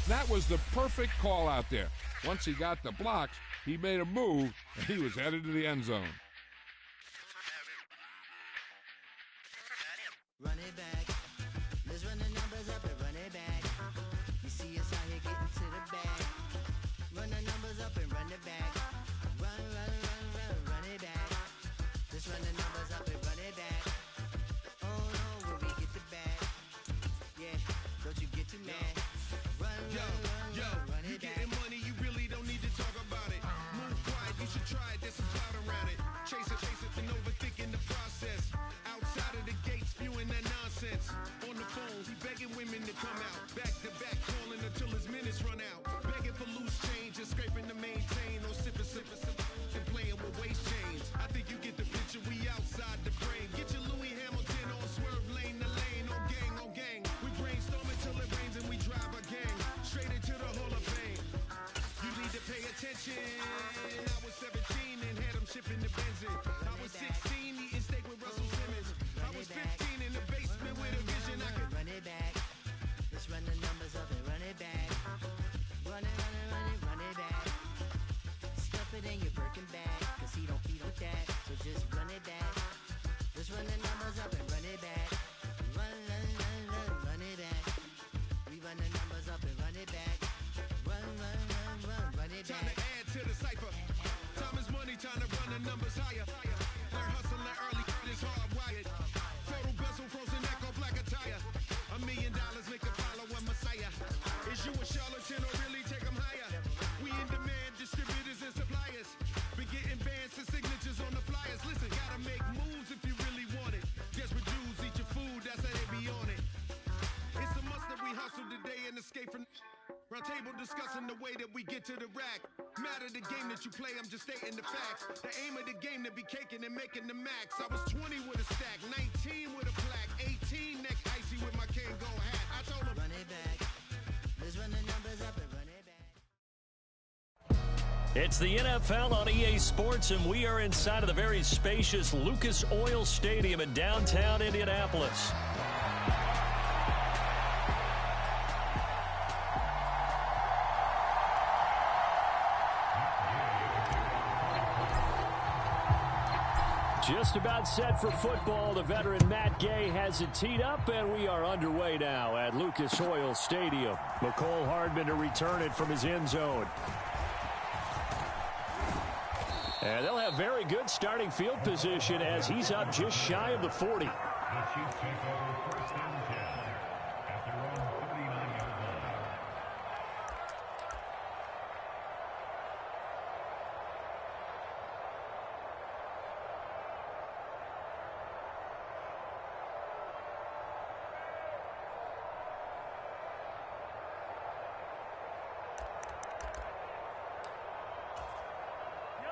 That was the perfect call out there. Once he got the blocks, he made a move, and he was headed to the end zone. Run it back. Let's run the numbers up and run it back. You see us out here getting to the bag. Run the numbers up and run it back. Run it back. Let's run the numbers up and run it back. Oh no, will we get the bag? Yeah, don't you get too mad. Run it back. You getting money, you really don't need to talk about it. Move quiet, you should try it, there's some clout around it. Chase it, and overthinking the process. Outside of the gates, spewing that nonsense. On the phone, he begging women to come out. Back to back, calling until his minutes run out. Begging for loose change and scraping to maintain. No sipping, and playing with waist chains. I think you get the picture, we outside the frame. Get your Louis Hamilton on swerve lane to lane. On gang. We brainstorm until it rains and we drive a gang. Straight into the Hall of Fame. You need to pay attention. I was 17 and had him shipping the benzin. I was 16 eating steak with Russell Simmons. I was 15 in the basement with a vision. I could run it back. Let's run the numbers up and run it back. Run it back. Stuff it in your Birkin bag, cause he don't feed with that. So just run it back. Let's run the numbers up and run it back. Run it back. We run the numbers up and run it back. Run it back. time to add to the cipher. Time is money, time to run the numbers higher. Learn hustling early, it's hardwired. Photo bezel, frozen echo, black attire. $1 million make a follow a messiah. Is you a charlatan or really take them higher? We in demand, distributors and suppliers. Be getting bands and signatures on the flyers. Listen, gotta make moves if you really want it. Desperate Jews eat your food, that's how they be on it. It's a must that we hustle today and escape from round table discussing the way that we get to the rack. Matter the game that you play, I'm just stating the facts. The aim of the game to be caking and making the max. I was 20 with a stack, 19 with a plaque, 18 neck icy with my Kango hat. I told him run it back. Let's run the numbers up and run it back. It's the NFL on EA Sports, and we are inside of the very spacious Lucas Oil Stadium in downtown Indianapolis. Just about set for football. The veteran Matt Gay has it teed up, and we are underway now at Lucas Oil Stadium. McCole Hardman to return it from his end zone. And they'll have very good starting field position as he's up just shy of the 40.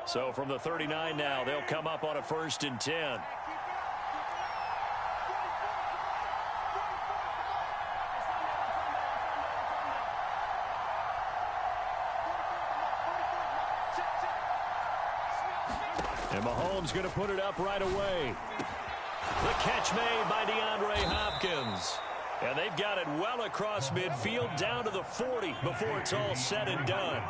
So from the 39 now, they'll come up on a 1st and 10. And Mahomes going to put it up right away. The catch made by DeAndre Hopkins. And they've got it well across midfield down to the 40 before it's all said and done.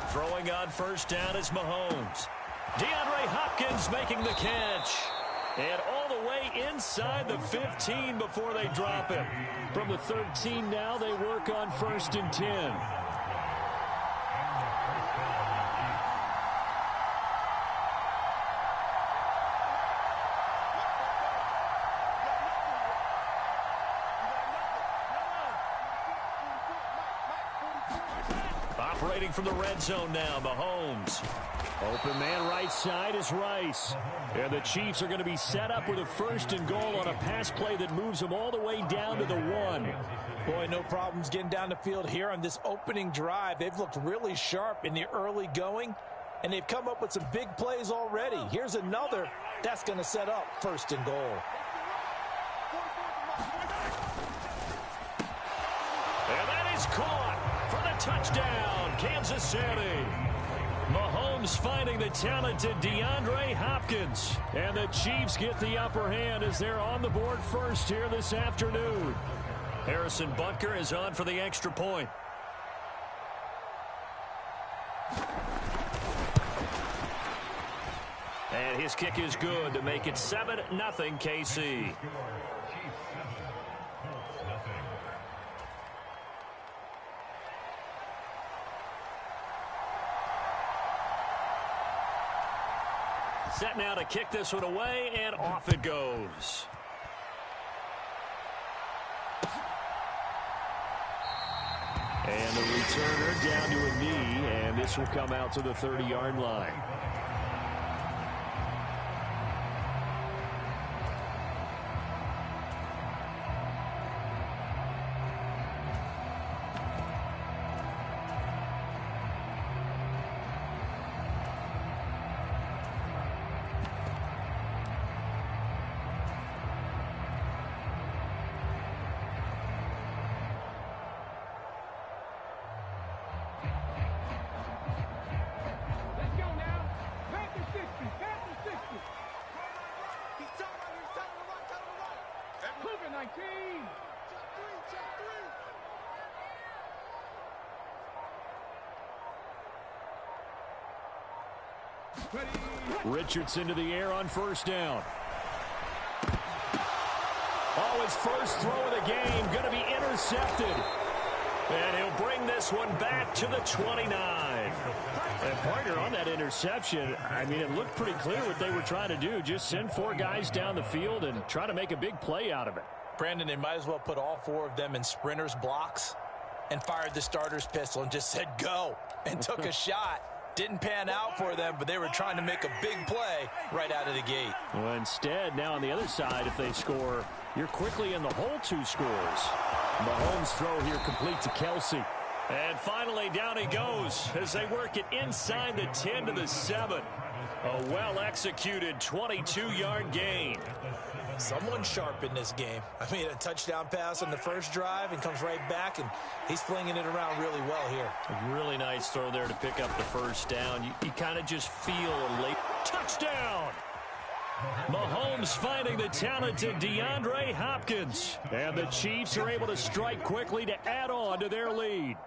Throwing on 1st down is Mahomes. DeAndre Hopkins making the catch. And all the way inside the 15 before they drop it. From the 13 now, they work on 1st and 10. Operating from the red zone now, Mahomes. Open man right side is Rice. And the Chiefs are going to be set up with a 1st and goal on a pass play that moves them all the way down to the 1. Boy, no problems getting down the field here on this opening drive. They've looked really sharp in the early going, and they've come up with some big plays already. Here's another that's going to set up 1st and goal. And that is caught for the touchdown, Kansas City. Mahomes Mahomes finding the talented DeAndre Hopkins. And the Chiefs get the upper hand as they're on the board first here this afternoon. Harrison Butker is on for the extra point. And his kick is good to make it 7-0 KC. Set now to kick this one away, and off it goes. And the returner down to a knee, and this will come out to the 30-yard line. Richardson to the air on first down. Oh, his first throw of the game going to be intercepted. And he'll bring this one back to the 29. And partner, on that interception, I mean, it looked pretty clear what they were trying to do. Just send 4 guys down the field and try to make a big play out of it. Brandon, they might as well put all 4 of them in sprinters blocks and fired the starter's pistol and just said go and took a shot. Didn't pan out for them, but they were trying to make a big play right out of the gate. Well, instead, now on the other side, if they score, you're quickly in the hole 2 scores. Mahomes' throw here complete to Kelsey. And finally, down he goes as they work it inside the 10 to the 7. A well-executed 22-yard gain. Someone sharp in this game. I mean, a touchdown pass on the first drive and comes right back, and he's flinging it around really well here. A really nice throw there to pick up the first down. You kind of just feel a late touchdown. Mahomes finding the talented DeAndre Hopkins. And the Chiefs are able to strike quickly to add on to their lead.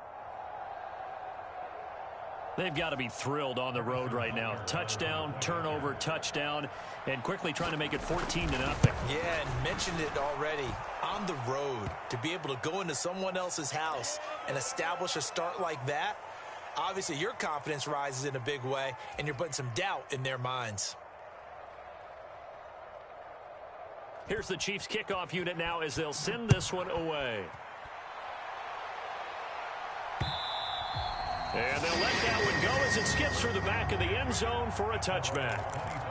They've got to be thrilled on the road right now. Touchdown, turnover, touchdown, and quickly trying to make it 14-0. Yeah, and mentioned it already. On the road, to be able to go into someone else's house and establish a start like that, obviously your confidence rises in a big way, and you're putting some doubt in their minds. Here's the Chiefs kickoff unit now as they'll send this one away. And they'll let that one go as it skips through the back of the end zone for a touchback.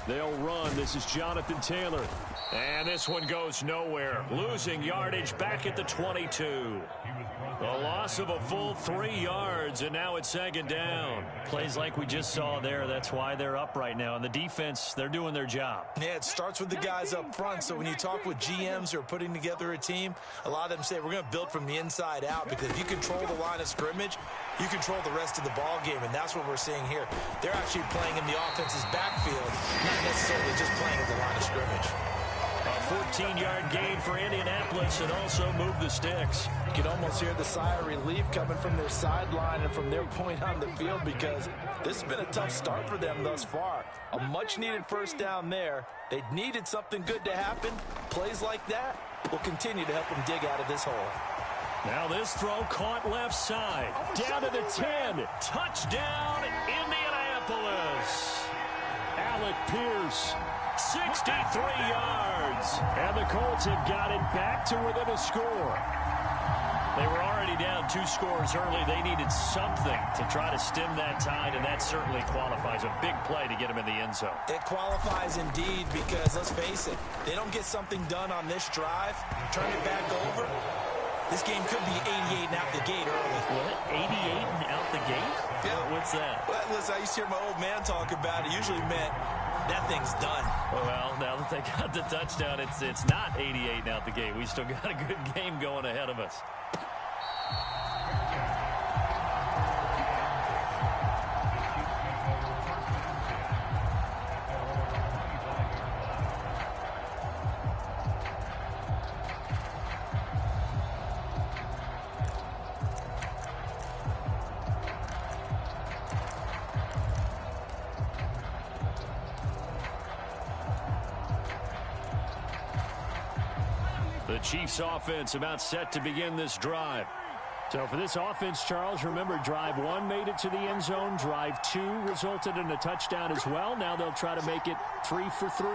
They'll run. This is Jonathan Taylor. And this one goes nowhere. Losing yardage back at the 22. A loss of a full 3 yards, and now it's second down. Plays like we just saw there. That's why they're up right now. And the defense, they're doing their job. Yeah, it starts with the guys up front. So when you talk with GMs who are putting together a team, a lot of them say we're going to build from the inside out, because if you control the line of scrimmage, you control the rest of the ball game, and that's what we're seeing here. They're actually playing in the offense's backfield, not necessarily just playing at the line of scrimmage. A 14-yard gain for Indianapolis, and also move the sticks. You can almost hear the sigh of relief coming from their sideline and from their point on the field, because this has been a tough start for them thus far. A much-needed first down there. They needed something good to happen. Plays like that will continue to help them dig out of this hole. Now this throw caught left side. Down to the 10. Touchdown, Indianapolis. Alec Pierce, 63 yards. And the Colts have got it back to within a score. They were already down 2 scores early. They needed something to try to stem that tide, and that certainly qualifies. A big play to get them in the end zone. It qualifies indeed because, let's face it, they don't get something done on this drive, turn it back over. This game could be 88 and out the gate early. What? 88 and out the gate? Yeah. What's that? Well, listen, I used to hear my old man talk about it. Usually meant that thing's done. Well, now that they got the touchdown, it's not 88 and out the gate. We still got a good game going ahead of us. The Chiefs offense about set to begin this drive. So for this offense, Charles, remember drive 1 made it to the end zone. Drive 2 resulted in a touchdown as well. Now they'll try to make it 3 for 3.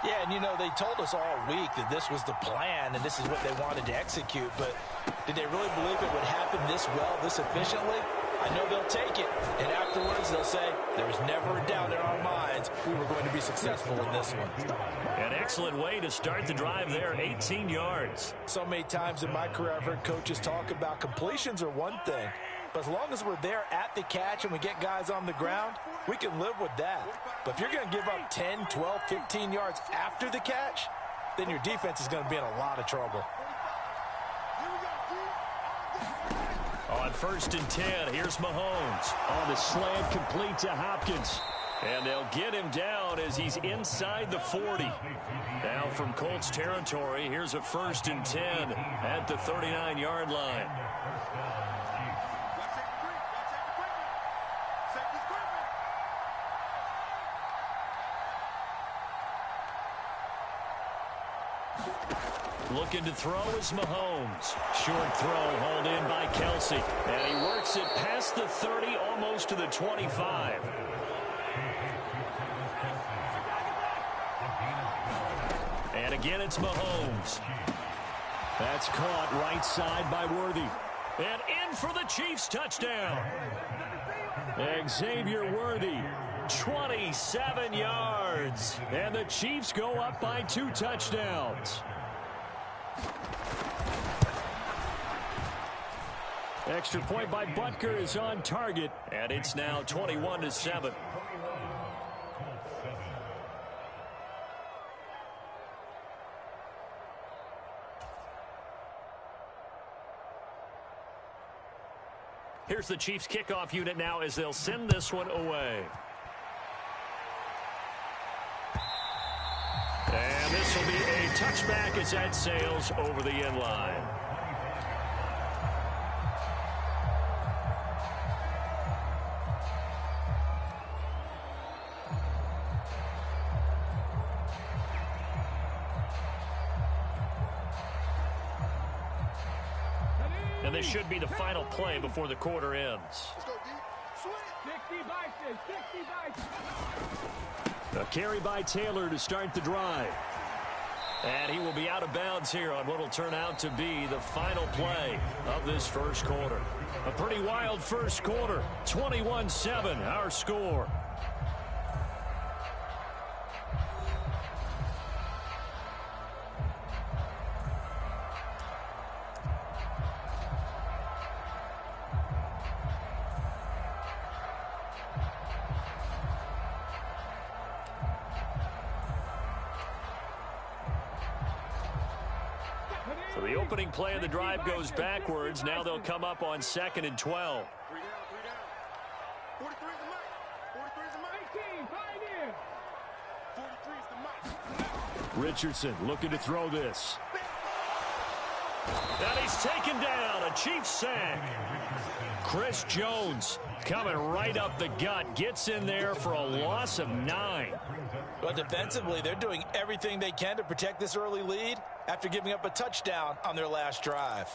Yeah, and you know, they told us all week that this was the plan and this is what they wanted to execute, but did they really believe it would happen this well, this efficiently? I know they'll take it, and afterwards they'll say, there was never a doubt in our minds we were going to be successful in this one. An excellent way to start the drive there, 18 yards. So many times in my career I've heard coaches talk about completions are one thing, but as long as we're there at the catch and we get guys on the ground, we can live with that. But if you're going to give up 10, 12, 15 yards after the catch, then your defense is going to be in a lot of trouble. On 1st and 10, here's Mahomes. On the slant, complete to Hopkins. And they'll get him down as he's inside the 40. Now from Colts territory, here's a 1st and 10 at the 39-yard line. Looking to throw is Mahomes. Short throw hauled in by Kelsey. And he works it past the 30, almost to the 25. And again, it's Mahomes. That's caught right side by Worthy. And in for the Chiefs touchdown. Xavier Worthy, 27 yards. And the Chiefs go up by 2 touchdowns. Extra point by Butker is on target, and it's now 21-7. Here's the Chiefs kickoff unit now as they'll send this one away. And this will be a touchback as that sails over the end line. And this should be the final play before the quarter ends. A carry by Taylor to start the drive. And he will be out of bounds here on what will turn out to be the final play of this first quarter. A pretty wild first quarter. 21-7, our score. So the opening play of the drive goes backwards. Now they'll come up on 2nd and 12. Richardson looking to throw this. And he's taken down. A Chiefs sack. Chris Jones coming right up the gut. Gets in there for a loss of 9. But defensively, they're doing everything they can to protect this early lead after giving up a touchdown on their last drive.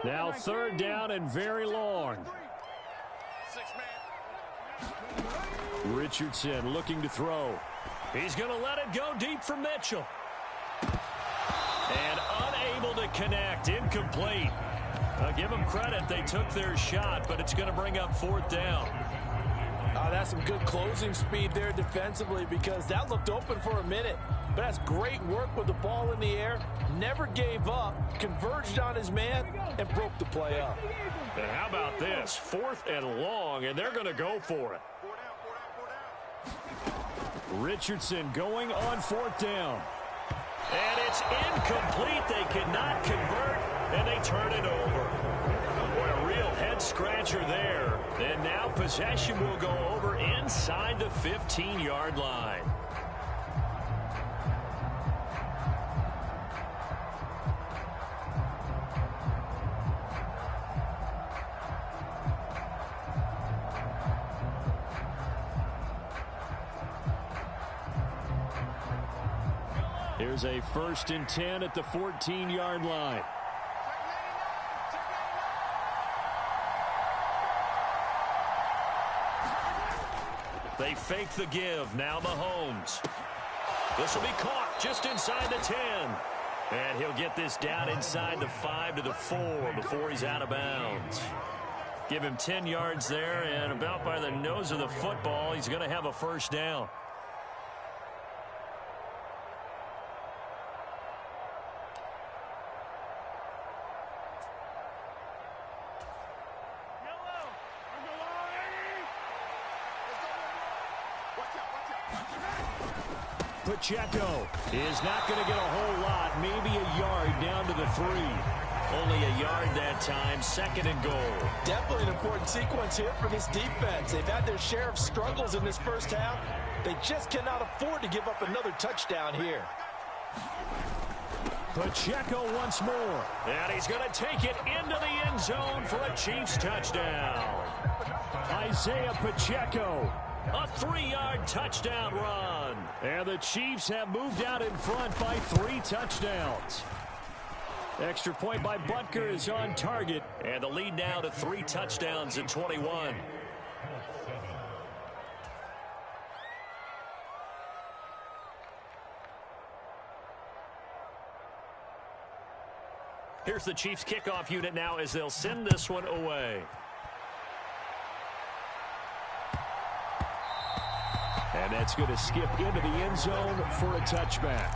Now 3rd down and very long. Richardson looking to throw. He's going to let it go deep for Mitchell. And unable to connect. Incomplete. I'll give them credit. They took their shot, but it's going to bring up 4th down. That's some good closing speed there defensively because that looked open for a minute. But that's great work with the ball in the air. Never gave up, converged on his man, and broke the play up. And how about this? 4th and long, and they're going to go for it. Richardson going on 4th down. And it's incomplete. They cannot convert, and they turn it over. Boy, a real head-scratcher there. And now possession will go over inside the 15-yard line. Here's a 1st and 10 at the 14-yard line. They fake the give. Now Mahomes. This will be caught just inside the 10. And he'll get this down inside the 5 to the 4 before he's out of bounds. Give him 10 yards there, and about by the nose of the football, he's going to have a 1st down. Pacheco is not going to get a whole lot, maybe a yard down to the 3. Only a yard that time, 2nd and goal. Definitely an important sequence here for this defense. They've had their share of struggles in this first half. They just cannot afford to give up another touchdown here. Pacheco once more. And he's going to take it into the end zone for a Chiefs touchdown. Isaiah Pacheco. A 3-yard touchdown run. And the Chiefs have moved out in front by 3 touchdowns. Extra point by Butker is on target. And the lead now to 3 touchdowns at 21. Here's the Chiefs kickoff unit now as they'll send this one away. And that's going to skip into the end zone for a touchback.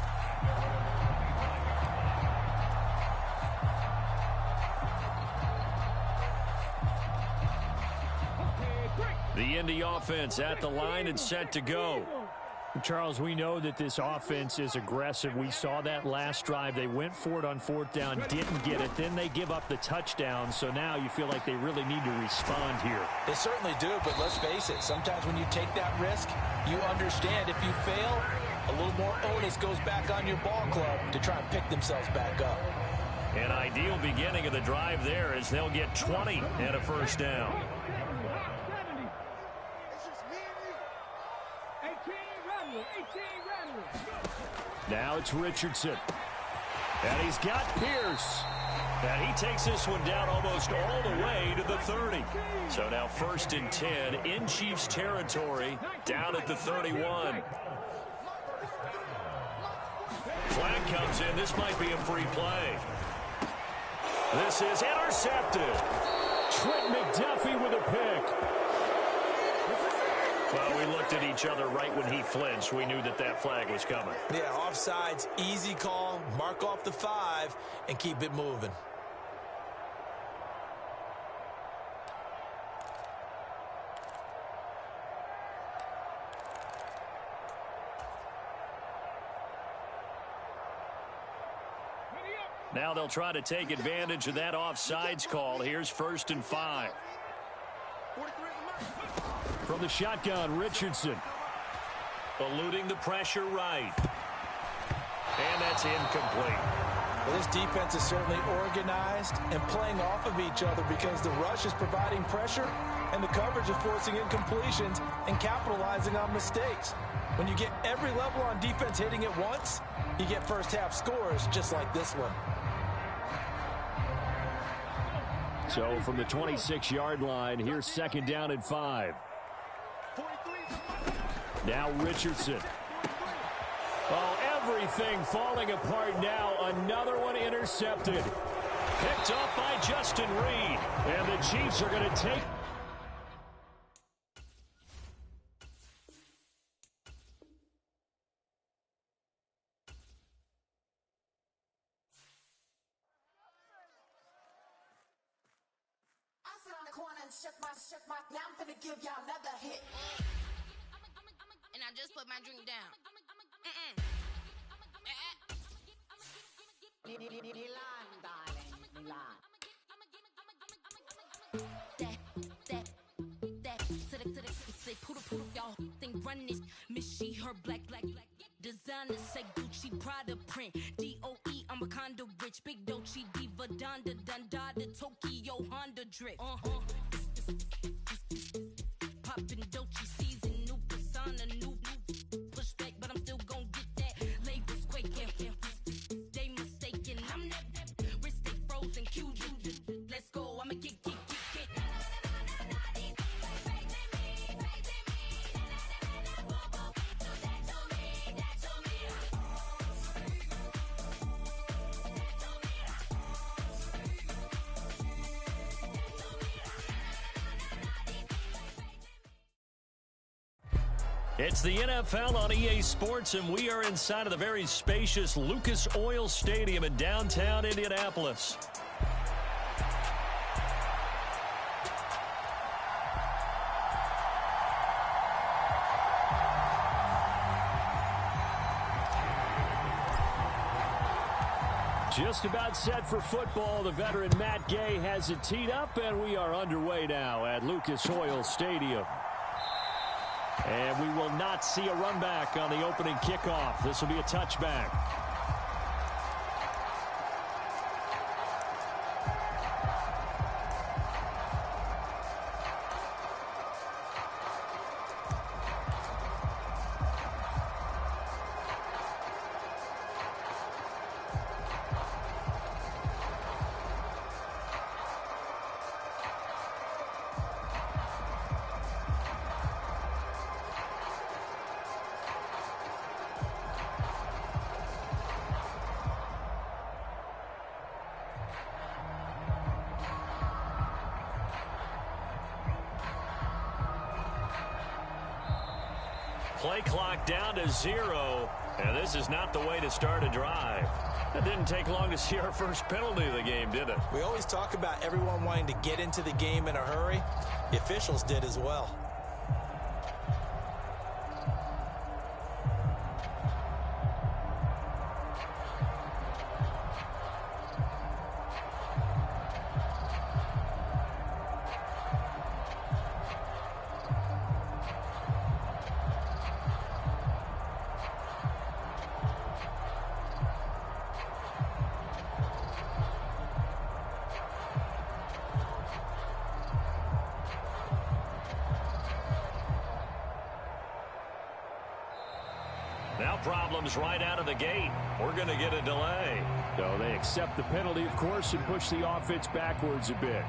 The Indy offense at the line and set to go. Charles, we know that this offense is aggressive. We saw that last drive. They went for it on 4th down, didn't get it. Then they give up the touchdown. So now you feel like they really need to respond here. They certainly do, but let's face it. Sometimes when you take that risk, you understand if you fail, a little more onus goes back on your ball club to try and pick themselves back up. An ideal beginning of the drive there as they'll get 20 and a 1st down. Now it's Richardson. And he's got Pierce. And he takes this one down almost all the way to the 30. So now 1st and 10 in Chiefs territory down at the 31. Flag comes in. This might be a free play. This is intercepted. Trent McDuffie with a pick. Well, we looked at each other right when he flinched. We knew that that flag was coming. Yeah, offsides, easy call, mark off the 5, and keep it moving. Now they'll try to take advantage of that offsides call. Here's 1st and 5. From the shotgun, Richardson. Eluding the pressure right. And that's incomplete. Well, this defense is certainly organized and playing off of each other because the rush is providing pressure and the coverage is forcing incompletions and capitalizing on mistakes. When you get every level on defense hitting it once, you get first half scores just like this one. So from the 26-yard line, here's 2nd down and 5. Now Richardson. Oh, everything falling apart now. Another one intercepted. Picked off by Justin Reed. And the Chiefs are going to take... Shook my, now I'm finna give y'all another hit. And I just put my drink down. Milan, darling, Milan. That, to the, say, put y'all think run this. Miss she, her black, designer, say Gucci, Prada print. DOE, I'm a condo rich. Big Dolce, Diva, Donda, Dundada, Tokyo, Honda drip. Poppin' Dolce season, new persona, new pushback, but I'm still gon' get that. Labels quaking, they mistaken. I'm that wrist stay frozen, Cuban. Let's go, I'ma get. It's the NFL on EA Sports, and we are inside of the very spacious Lucas Oil Stadium in downtown Indianapolis. Just about set for football. The veteran Matt Gay has it teed up, and we are underway now at Lucas Oil Stadium. And we will not see a run back on the opening kickoff. This will be a touchback. Play clock down to 0, and this is not the way to start a drive. It didn't take long to see our first penalty of the game, did it? We always talk about everyone wanting to get into the game in a hurry. The officials did as well. Now problems right out of the gate. We're going to get a delay. So they accept the penalty, of course, and push the offense backwards a bit.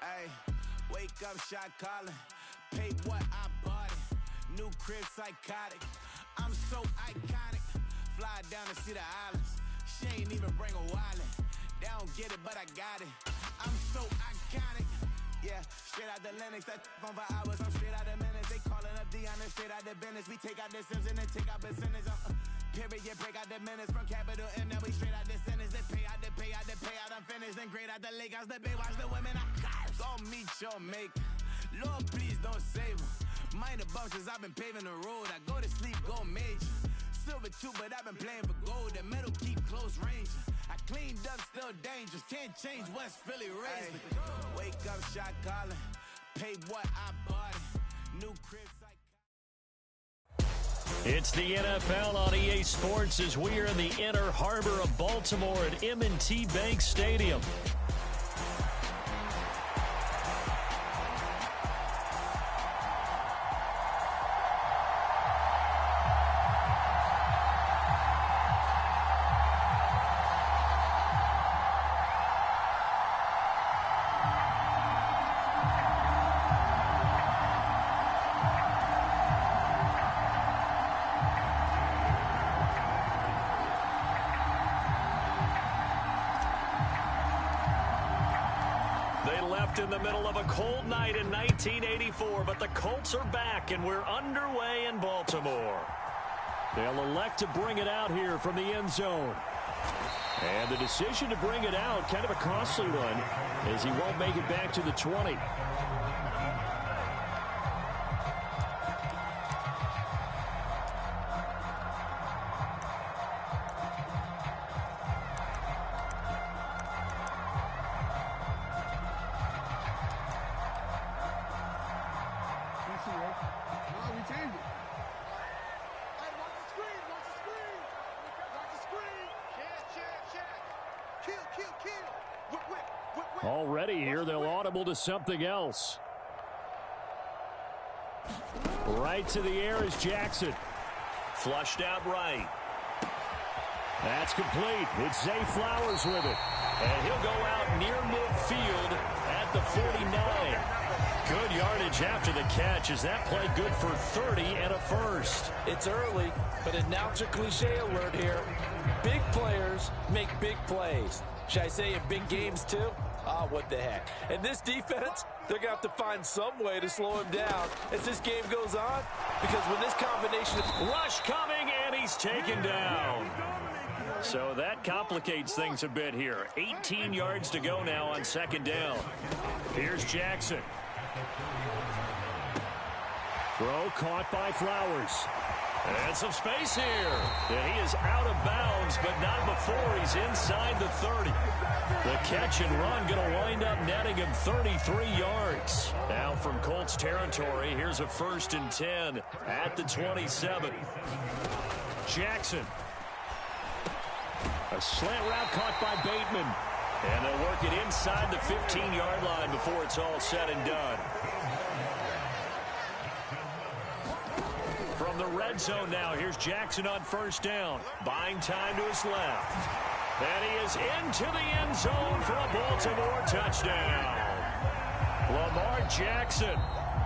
Ay, wake up, shot calling. Paid what I bought it. New crib, psychotic. I'm so iconic. Fly down to see the islands. She ain't even bring a wallet. They don't get it, but I got it. I'm so iconic. Yeah, straight out the Lennox. That phone for hours. I'm straight out the minutes. They calling up Dion and straight out the business. We take out the Sims and then take out percentage. Period, break out the minutes from capital M. Now we straight out the sentence. They pay out the pay out the pay out. I'm finished. Then grade out the Lakers. The big watch the women. I don't meet your make. Lord, please don't save them. Minor bumps as I've been paving the road. I go to sleep, go major. Silver too, but I've been playing for gold. The metal keep close range. I cleaned up, still dangerous. Can't change West Philly raised. Wake up, shot calling. Pay what I bought it. New cribs. It's the NFL on EA Sports as we are in the Inner Harbor of Baltimore at M&T Bank Stadium. In the middle of a cold night in 1984, but the Colts are back and we're underway in Baltimore. They'll elect to bring it out here from the end zone. And the decision to bring it out, kind of a costly one, as he won't make it back to the 20. Already here, they'll audible to something else. Right to the air is Jackson. Flushed out right. That's complete. It's Zay Flowers with it. And he'll go out near midfield at the 49. Good yardage after the catch. Is that play good for 30 and a first? It's early, but announcer cliche alert here. Big players make big plays. Should I say in big games too? Ah, what the heck. And this defense, they're going to have to find some way to slow him down as this game goes on. Because when this combination of rush coming, and he's taken down. So that complicates things a bit here. 18 yards to go now on second down. Here's Jackson. Throw caught by Flowers. And some space here. And he is out of bounds, but not before he's inside the 30. The catch and run going to wind up netting him 33 yards. Now from Colts territory, here's a 1st and 10 at the 27. Jackson. A slant route caught by Bateman. And they'll work it inside the 15-yard line before it's all said and done. From the red zone now, here's Jackson on 1st down. Buying time to his left. And he is into the end zone for a Baltimore touchdown. Lamar Jackson,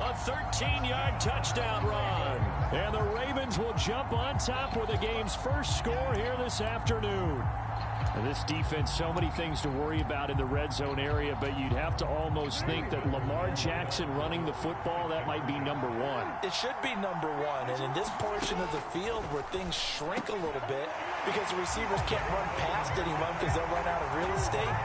a 13-yard touchdown run. And the Ravens will jump on top with the game's first score here this afternoon. And this defense, so many things to worry about in the red zone area, but you'd have to almost think that Lamar Jackson running the football, that might be number one. It should be number one, and in this portion of the field where things shrink a little bit because the receivers can't run past anyone because they'll run out of real estate,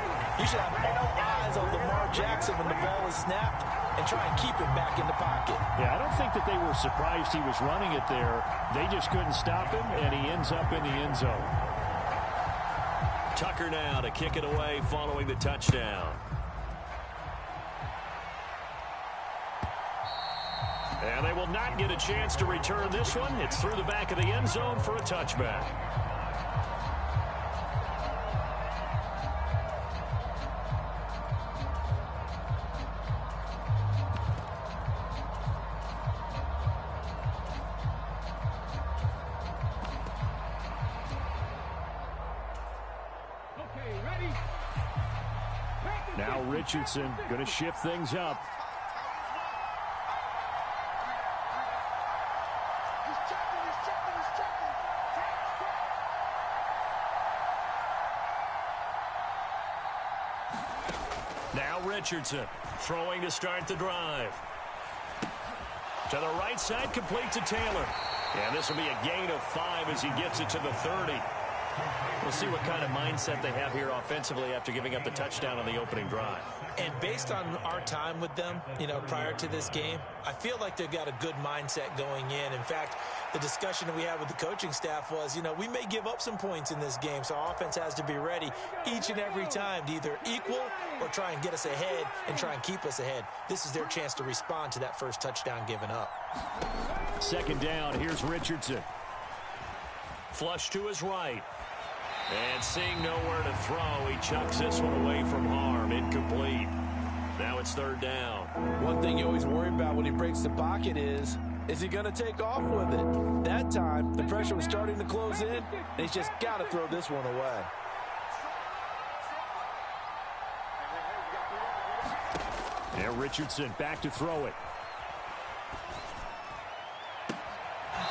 you should have all eyes on Lamar Jackson when the ball is snapped and try and keep it back in the pocket. Yeah, I don't think that they were surprised he was running it there. They just couldn't stop him, and he ends up in the end zone. Tucker now to kick it away following the touchdown. And they will not get a chance to return this one. It's through the back of the end zone for a touchback. Now Richardson going to shift things up. Now Richardson throwing to start the drive. To the right side, complete to Taylor. And this will be a gain of 5 as he gets it to the 30. We'll see what kind of mindset they have here offensively after giving up the touchdown on the opening drive. And based on our time with them, prior to this game, I feel like they've got a good mindset going in. In fact, the discussion that we had with the coaching staff was, we may give up some points in this game, so our offense has to be ready each and every time to either equal or try and get us ahead and try and keep us ahead. This is their chance to respond to that first touchdown given up. Second down, here's Richardson. Flush to his right. And seeing nowhere to throw, he chucks this one away from harm. Incomplete. Now it's third down. One thing you always worry about when he breaks the pocket is he going to take off with it? That time, the pressure was starting to close in, and he's just got to throw this one away. And Richardson back to throw it.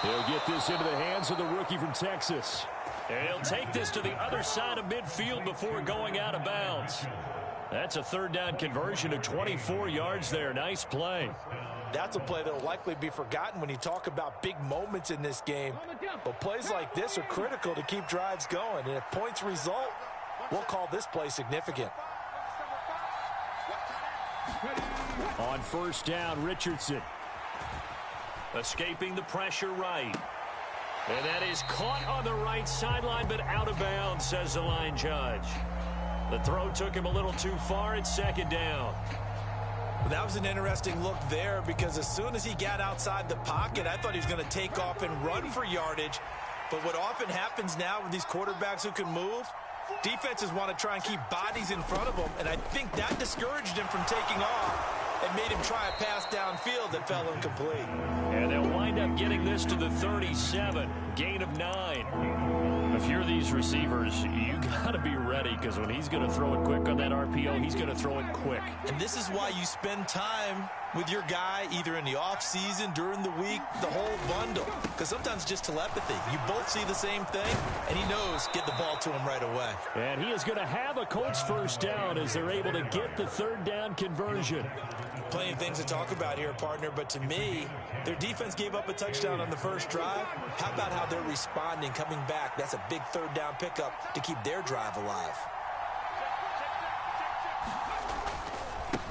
He'll get this into the hands of the rookie from Texas. And he'll take this to the other side of midfield before going out of bounds. That's a third down conversion of 24 yards there. Nice play. That's a play that will likely be forgotten when you talk about big moments in this game. But plays like this are critical to keep drives going. And if points result, we'll call this play significant. On first down, Richardson. Escaping the pressure right. And that is caught on the right sideline, but out of bounds, says the line judge. The throw took him a little too far. It's second down. Well, that was an interesting look there because as soon as he got outside the pocket, I thought he was going to take off and run for yardage. But what often happens now with these quarterbacks who can move, defenses want to try and keep bodies in front of them, and I think that discouraged him from taking off and made him try a pass downfield that fell incomplete. And they'll wind up getting this to the 37, gain of 9. If you're these receivers, you got to be ready because when he's going to throw it quick on that RPO, he's going to throw it quick. And this is why you spend time with your guy either in the offseason, during the week, the whole bundle. Because sometimes just telepathy. You both see the same thing, and he knows get the ball to him right away. And he is going to have a Colts first down as they're able to get the third down conversion. Plenty of things to talk about here, partner, but to me, their defense gave up a touchdown on the first drive. How about how they're responding, coming back? That's a big third down pickup to keep their drive alive.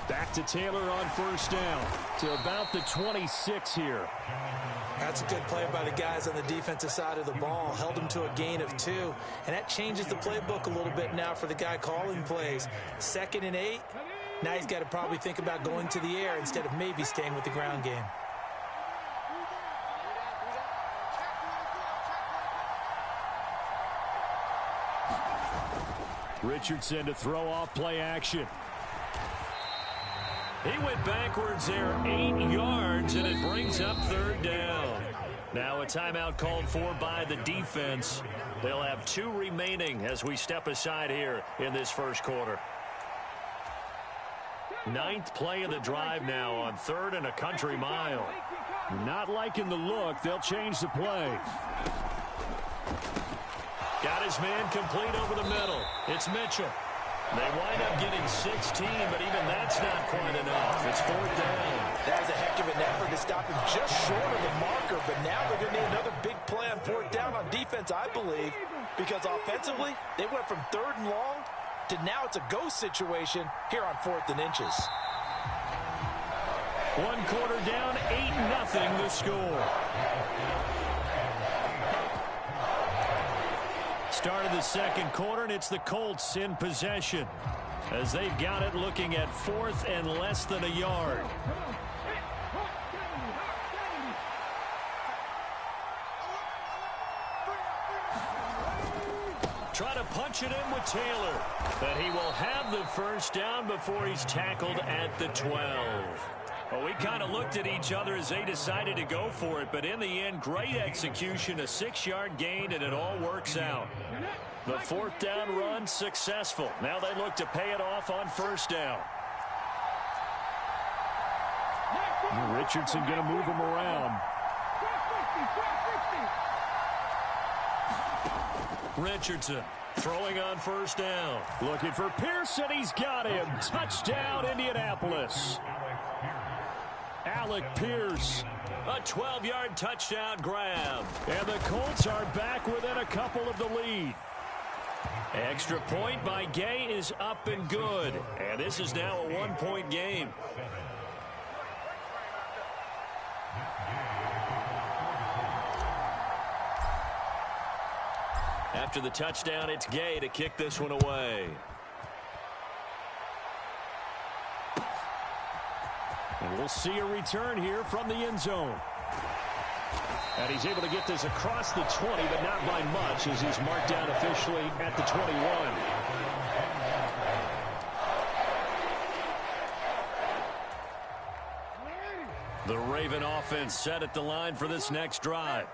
Back to Taylor on first down to about the 26 here. That's a good play by the guys on the defensive side of the ball. Held them to a gain of 2, and that changes the playbook a little bit now for the guy calling plays. 2nd and 8. Now he's got to probably think about going to the air instead of maybe staying with the ground game. Richardson to throw off play action. He went backwards there 8 yards, and it brings up third down. Now a timeout called for by the defense. They'll have 2 remaining as we step aside here in this first quarter. 9th play of the drive now on 3rd and a country mile. Not liking the look. They'll change the play. Got his man complete over the middle. It's Mitchell. They wind up getting 16, but even that's not quite enough. It's 4th down. That was a heck of an effort to stop him just short of the marker, but now they're going to need another big play on 4th down on defense, I believe, because offensively, they went from 3rd and long to now it's a go situation here on 4th and inches. 1 quarter down, 8-0 the score. Start of the second quarter, and it's the Colts in possession as they've got it looking at 4th and less than a yard. Try to punch it in with Taylor, but he will have the first down before he's tackled at the 12. Well, we kind of looked at each other as they decided to go for it, but in the end, great execution, a 6-yard gain, and it all works out. The 4th down run successful. Now they look to pay it off on first down. Richardson going to move him around. Richardson throwing on first down. Looking for Pearson. He's got him. Touchdown, Indianapolis. Alec Pierce. A 12-yard touchdown grab. And the Colts are back within a couple of the lead. Extra point by Gay is up and good. And this is now a one-point game. After the touchdown, it's Gay to kick this one away. And we'll see a return here from the end zone. And he's able to get this across the 20, but not by much, as he's marked down officially at the 21. The Raven offense set at the line for this next drive.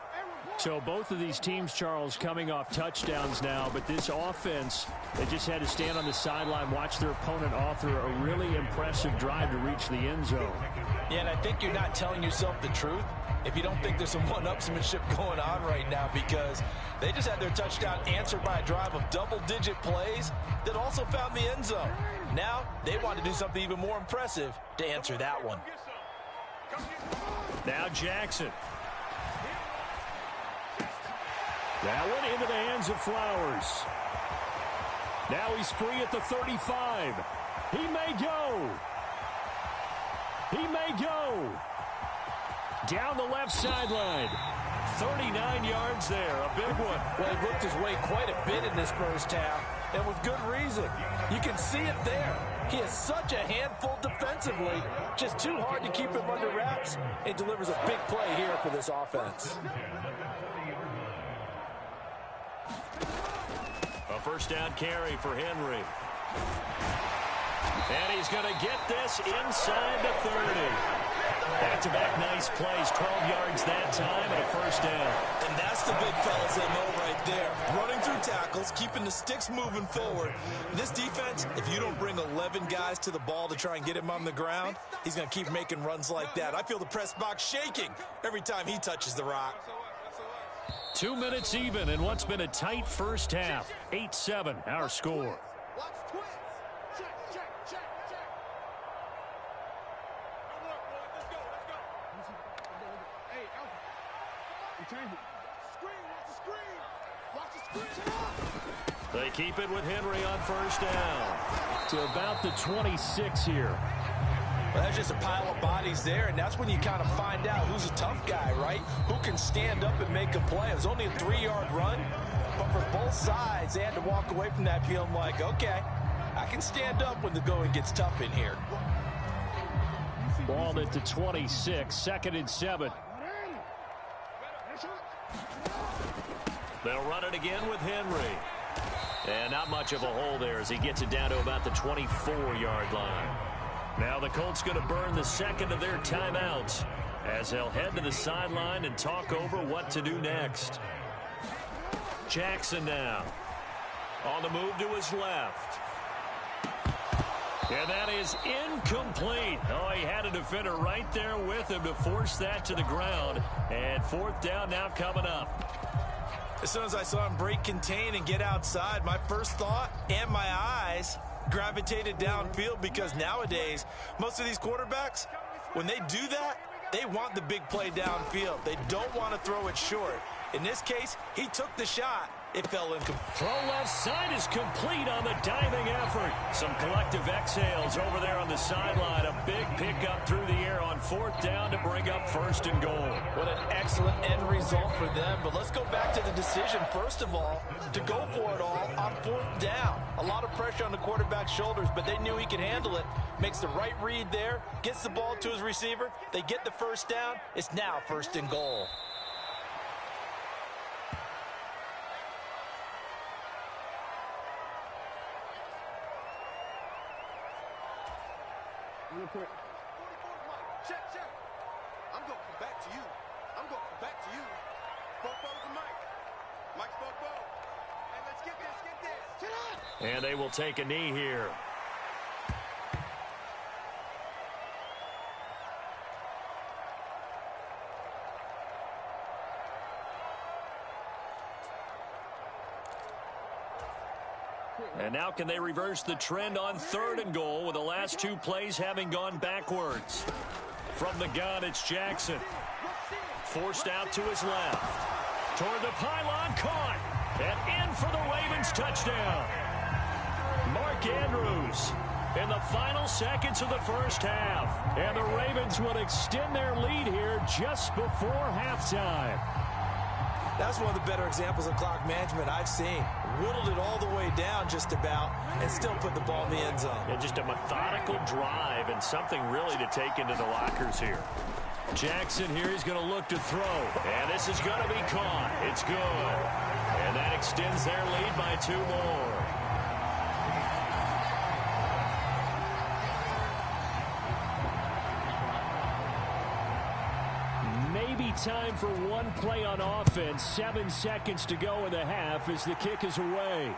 So both of these teams, Charles, coming off touchdowns now, but this offense, they just had to stand on the sideline, watch their opponent author a really impressive drive to reach the end zone. Yeah, and I think you're not telling yourself the truth if you don't think there's some one-upsmanship going on right now, because they just had their touchdown answered by a drive of double-digit plays that also found the end zone. Now they want to do something even more impressive to answer that one. Now Jackson. That went into the hands of Flowers. Now he's free at the 35. He may go. He may go. Down the left sideline. 39 yards there. A big one. Well, he worked his way quite a bit in this first half, and with good reason. You can see it there. He is such a handful defensively. Just too hard to keep him under wraps. It delivers a big play here for this offense. A first down carry for Henry. And he's going to get this inside the 30. Back-to-back nice plays, 12 yards that time, and a first down. And that's the big fellas they know right there. Running through tackles, keeping the sticks moving forward. This defense, if you don't bring 11 guys to the ball to try and get him on the ground, he's going to keep making runs like that. I feel the press box shaking every time he touches the rock. 2 minutes even in what's been a tight first half. 8-7, our score. They keep it with Henry on first down. To about the 26 here. Well, that's just a pile of bodies there, and that's when you kind of find out who's a tough guy, right? Who can stand up and make a play. It was only a 3-yard run, but for both sides, they had to walk away from that feeling like, okay, I can stand up when the going gets tough in here. Ball at the 26, 2nd and 7. They'll run it again with Henry. And not much of a hole there as he gets it down to about the 24-yard line. Now the Colts going to burn the second of their timeouts as they'll head to the sideline and talk over what to do next. Jackson now on the move to his left. And that is incomplete. Oh, he had a defender right there with him to force that to the ground. And 4th down now coming up. As soon as I saw him break contain and get outside, my first thought and my eyes gravitated downfield, because nowadays, most of these quarterbacks, when they do that, they want the big play downfield. They don't want to throw it short. In this case, he took the shot. It fell incomplete. Throw left side is complete on the diving effort. Some collective exhales over there on the sideline. A big pickup through the air on 4th down to bring up 1st and goal. What an excellent end result for them. But let's go back to the decision, first of all, to go for it all on 4th down. A lot of pressure on the quarterback's shoulders, but they knew he could handle it. Makes the right read there, gets the ball to his receiver. They get the first down. It's now 1st and goal. Real quick. Check. I'm going to come back to you. Bobo's the mic. Mike's Bobo. Hey, let's get this. Sit up. And they will take a knee here. And now can they reverse the trend on 3rd and goal with the last 2 plays having gone backwards? From the gun, it's Jackson. Forced out to his left. Toward the pylon, caught. And in for the Ravens touchdown. Mark Andrews in the final seconds of the first half. And the Ravens would extend their lead here just before halftime. That's one of the better examples of clock management I've seen. Whittled it all the way down just about and still put the ball in the end zone. And just a methodical drive and something really to take into the lockers here. Jackson here, he's going to look to throw. And this is going to be caught. It's good. And that extends their lead by 2 more. Maybe time for one play on offense. 7 seconds to go in the half as the kick is away.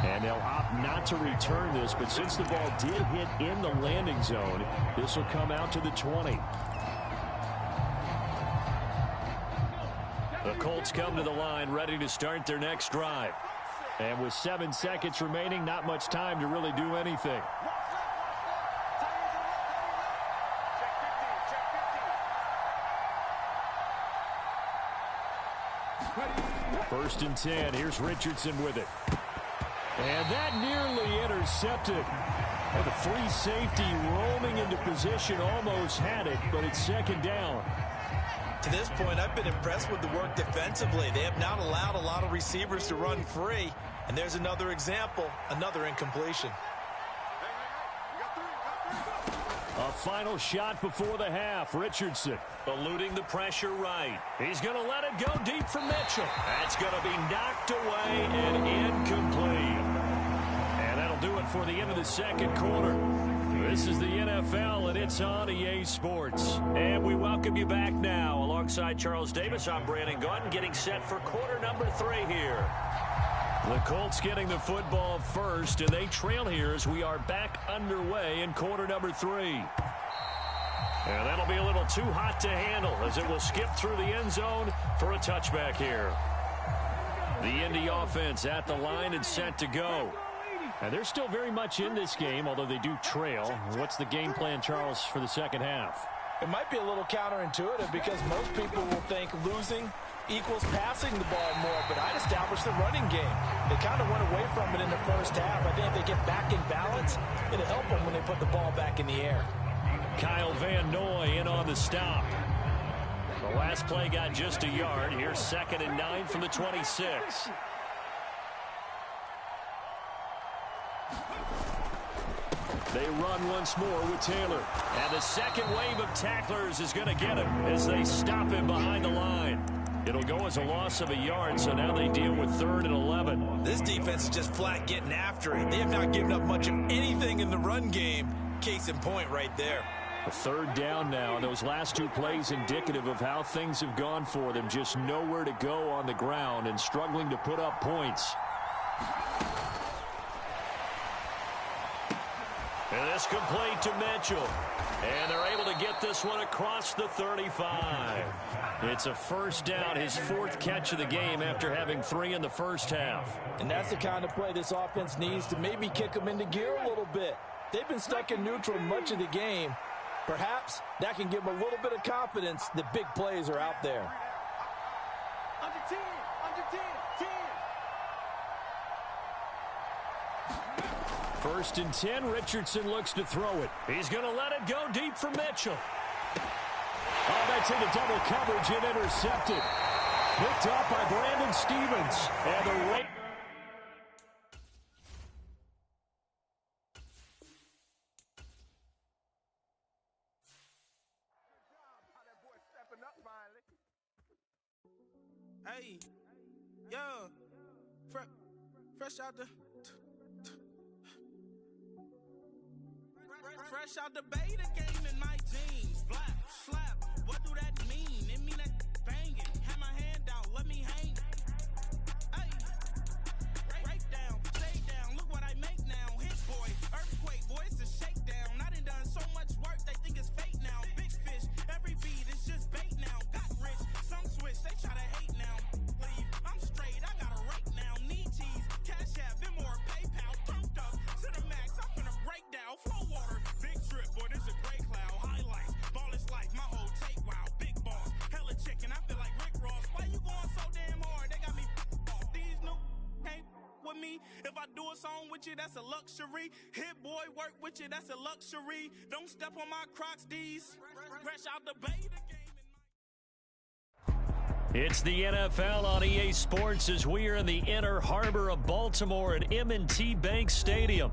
And they'll opt not to return this, but since the ball did hit in the landing zone, this will come out to the 20. The Colts come to the line, ready to start their next drive. And with 7 seconds remaining, not much time to really do anything. First and 10. Here's Richardson with it. And that nearly intercepted. And the free safety roaming into position almost had it, but it's second down. To this point, I've been impressed with the work defensively. They have not allowed a lot of receivers to run free. And there's another example, another incompletion. A final shot before the half. Richardson eluding the pressure right. He's going to let it go deep for Mitchell. That's going to be knocked away and incomplete. And that'll do it for the end of the second quarter. This is the NFL, and it's on EA Sports. And we welcome you back now. Alongside Charles Davis, I'm Brandon Gaudin, getting set for quarter number 3 here. The Colts getting the football first, and they trail here as we are back underway in quarter number 3. And that'll be a little too hot to handle as it will skip through the end zone for a touchback here. The Indy offense at the line and set to go. And they're still very much in this game, although they do trail. What's the game plan, Charles, for the second half? It might be a little counterintuitive because most people will think losing equals passing the ball more, but I'd establish the running game. They kind of went away from it in the first half. I think if they get back in balance, it'll help them when they put the ball back in the air. Kyle Van Noy in on the stop. The last play got just a yard. Here's 2nd and 9 from the 26. They run once more with Taylor. And the second wave of tacklers is going to get him as they stop him behind the line. It'll go as a loss of a yard, so now they deal with 3rd and 11. This defense is just flat getting after it. They have not given up much of anything in the run game. Case in point right there. A 3rd down now, and those last 2 plays indicative of how things have gone for them. Just nowhere to go on the ground and struggling to put up points. And this complete to Mitchell. And they're able to get this one across the 35. It's a first down, his 4th catch of the game after having 3 in the first half. And that's the kind of play this offense needs to maybe kick them into gear a little bit. They've been stuck in neutral much of the game. Perhaps that can give them a little bit of confidence that big plays are out there. Under 10, under 10, 10. First and 10, Richardson looks to throw it. He's going to let it go deep for Mitchell. Oh, that's into double coverage and intercepted. Picked up by Brandon Stevens. And the rate. Hey, yo, fresh out the fresh out the beta game in my jeans. Black, slap, what do that mean? It mean that banging. Have my hand out, let me hang. Hey, break down, stay down, look what I make now. Hit boy, earthquake, boy, it's a shakedown. I done so much work, they think it's fake now. Big fish, every beat is just bait now. Got rich, some switch, they try to hate now. Leave, I'm straight, I got a rake now. Need cheese, cash app, Venmo or PayPal. Pumped up to the max, I'm finna break down. Flow water, big trip, boy, this a gray cloud. Highlights, ball is life, my whole take, wow. Big boss, hella chicken, I feel like Rick Ross. Why you going so damn hard? me. If I do a song with you, that's a luxury. Hit boy, work with you, that's a luxury. Don't step on my Crocs, D's. Fresh out the bay, the game. It's the NFL on EA Sports as we are in the inner harbor of Baltimore at M&T Bank Stadium.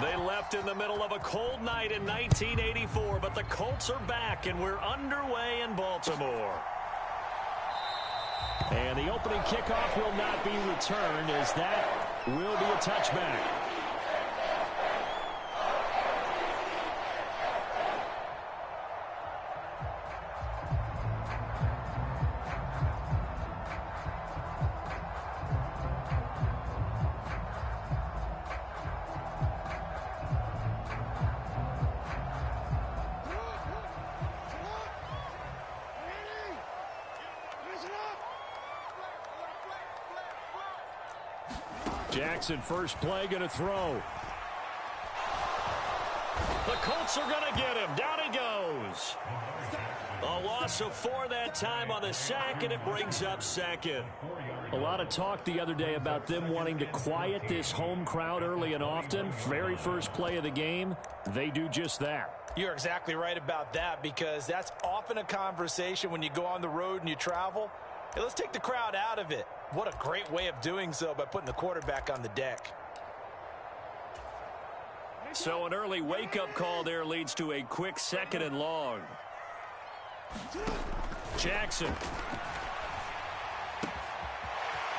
They left in the middle of a cold night in 1984, but the Colts are back, and we're underway in Baltimore. And the opening kickoff will not be returned, as that will be a touchback. Jackson, first play, going to throw. The Colts are going to get him. Down he goes. A loss of 4 that time on the sack, and it brings up second. A lot of talk the other day about them wanting to quiet this home crowd early and often. Very first play of the game, they do just that. You're exactly right about that, because that's often a conversation when you go on the road and you travel. Hey, let's take the crowd out of it. What a great way of doing so by putting the quarterback on the deck. So an early wake-up call there leads to a quick 2nd and long. Jackson.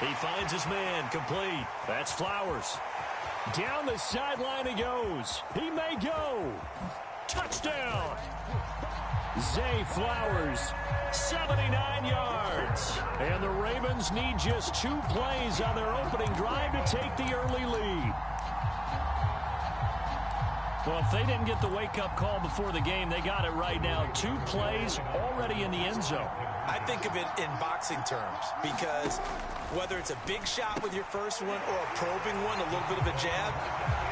He finds his man, complete. That's Flowers. Down the sideline he goes. He may go. Touchdown. Zay Flowers, 79 yards. And the Ravens need just 2 plays on their opening drive to take the early lead. Well, if they didn't get the wake-up call before the game, they got it right now. 2 plays already in the end zone. I think of it in boxing terms, because whether it's a big shot with your first one or a probing one, a little bit of a jab,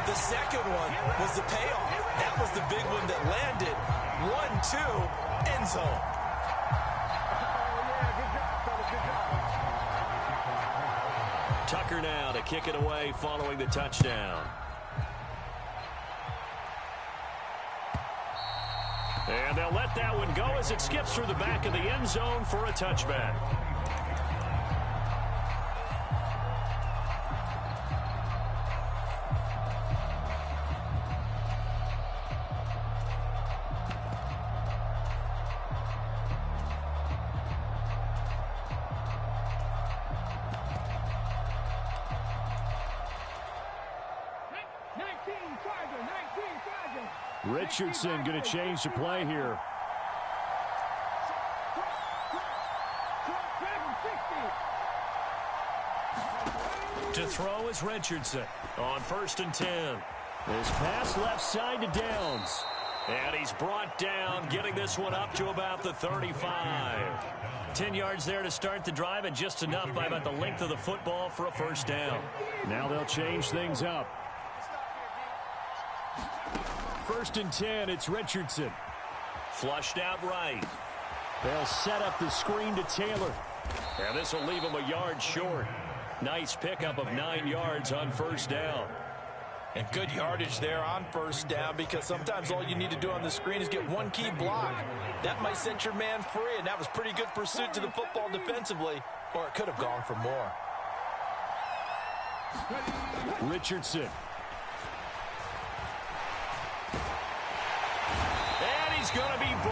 the second one was the payoff. That was the big one that landed. 1-2, end zone. Tucker now to kick it away following the touchdown. And they'll let that one go as it skips through the back of the end zone for a touchback. Richardson going to change the play here. To throw is Richardson on 1st and 10. His pass left side to Downs. And he's brought down, getting this one up to about the 35. 10 yards there to start the drive, and just enough by about the length of the football for a first down. Now they'll change things up. 1st and 10, it's Richardson. Flushed out right. They'll set up the screen to Taylor. And this will leave him a yard short. Nice pickup of 9 yards on first down. And good yardage there on first down, because sometimes all you need to do on the screen is get one key block. That might set your man free, and that was pretty good pursuit to the football defensively, or it could have gone for more. Richardson. And he's going to be